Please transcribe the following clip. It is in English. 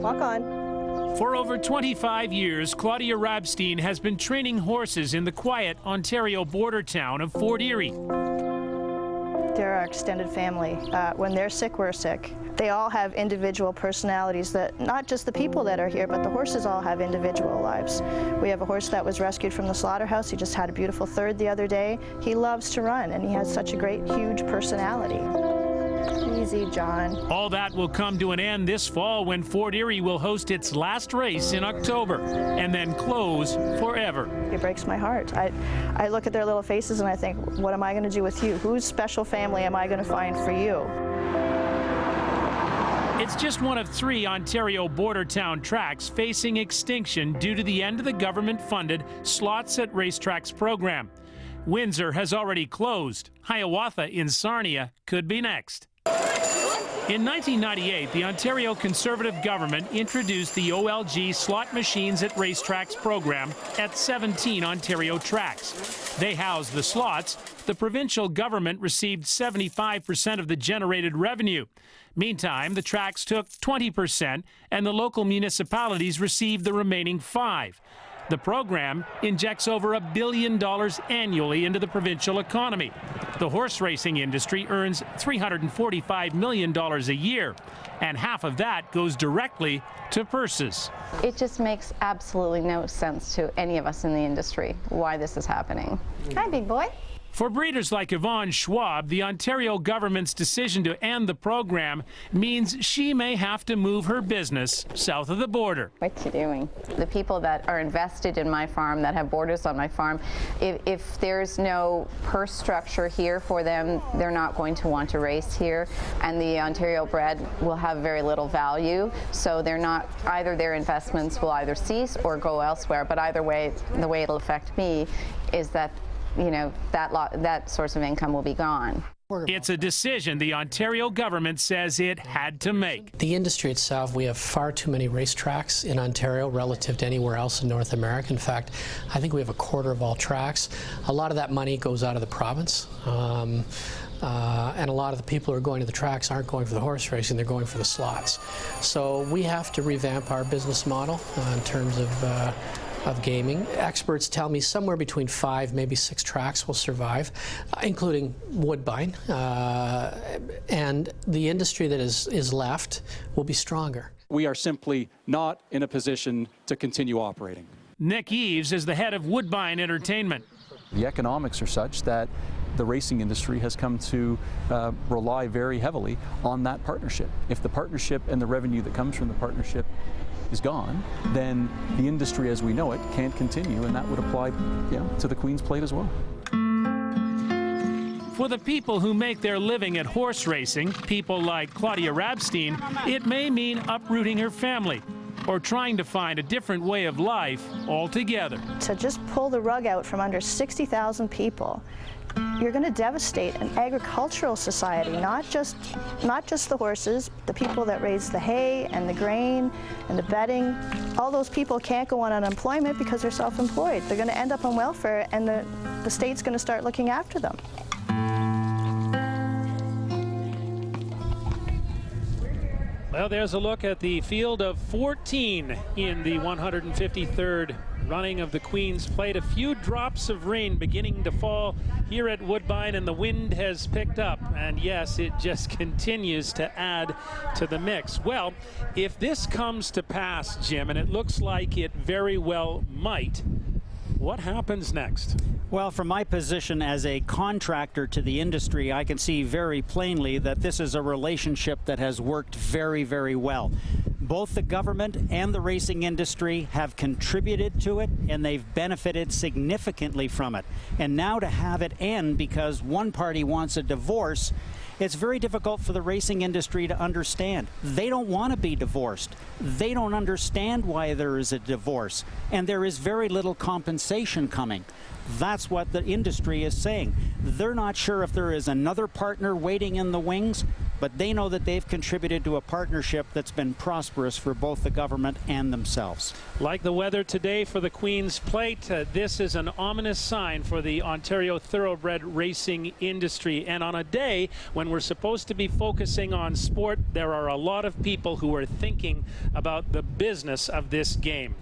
Walk on. For over 25 years, Claudia Rabstein has been training horses in the quiet Ontario border town of Fort Erie. They're our extended family. When they're sick, we're sick. They all have individual personalities, that not just the people that are here, but the horses all have individual lives. We have a horse that was rescued from the slaughterhouse. He just had a beautiful third the other day. He loves to run, and he has such a great, huge personality. Easy, John. All that will come to an end this fall when Fort Erie will host its last race in October and then close forever. It breaks my heart. I look at their little faces and I think, what am I going to do with you? Whose special family am I going to find for you? It's just one of 3 Ontario border town tracks facing extinction due to the end of the government-funded Slots at Racetracks program. Windsor has already closed. Hiawatha in Sarnia could be next. In 1998, the Ontario Conservative government introduced the OLG Slot Machines at Racetracks program at 17 Ontario tracks. They housed the slots. The provincial government received 75% of the generated revenue. Meantime, the tracks took 20%, and the local municipalities received the remaining 5%. The program injects over $1 billion annually into the provincial economy. The horse racing industry earns $345 million a year, and half of that goes directly to purses. It just makes absolutely no sense to any of us in the industry why this is happening. Hi, big boy. For breeders like Yvonne Schwab, the Ontario government's decision to end the program means she may have to move her business south of the border. What you doing? The people that are invested in my farm, that have borders on my farm, if there's no purse structure here for them, they're not going to want to race here, and the Ontario bred will have very little value, so they're not, either their investments will either cease or go elsewhere, but either way, the way it'll affect me is that, you know, that source of income will be gone. It's a decision the Ontario government says it had to make. The industry itself, we have far too many racetracks in Ontario relative to anywhere else in North America. In fact, I think we have a quarter of all tracks. A lot of that money goes out of the province. And a lot of the people who are going to the tracks aren't going for the horse racing, they're going for the slots. So we have to revamp our business model in terms of gaming. Experts tell me somewhere between 5, maybe 6 tracks will survive, including Woodbine, and the industry that is left will be stronger. We are simply not in a position to continue operating. Nick Eves is the head of Woodbine Entertainment. The economics are such that the racing industry has come to rely very heavily on that partnership. If the partnership and the revenue that comes from the partnership is gone, then the industry as we know it can't continue, and that would apply, to the Queen's Plate as well. For the people who make their living at horse racing, people like Claudia Rabstein, it may mean uprooting her family or trying to find a different way of life altogether. To just pull the rug out from under 60,000 people, you're going to devastate an agricultural society, not just the horses, the people that raise the hay and the grain and the bedding. All those people can't go on unemployment because they're self-employed. They're going to end up on welfare, and the state's going to start looking after them. Well, there's a look at the field of 14 in the 153rd running of the Queen's Plate. A few drops of rain beginning to fall here at Woodbine, and the wind has picked up. And yes, it just continues to add to the mix. Well, if this comes to pass, Jim, and it looks like it very well might, what happens next? Well, from my position as a contractor to the industry, I can see very plainly that this is a relationship that has worked very, very well. Both the government and the racing industry have contributed to it, and they've benefited significantly from it. And now to have it end because one party wants a divorce, it's very difficult for the racing industry to understand. They don't want to be divorced. They don't understand why there is a divorce, and there is very little compensation coming. That's what the industry is saying. They're not sure if there is another partner waiting in the wings. but they know that they've contributed to a partnership that's been prosperous for both the government and themselves. Like the weather today for the Queen's Plate, this is an ominous sign for the Ontario thoroughbred racing industry. And on a day when we're supposed to be focusing on sport, there are a lot of people who are thinking about the business of this game.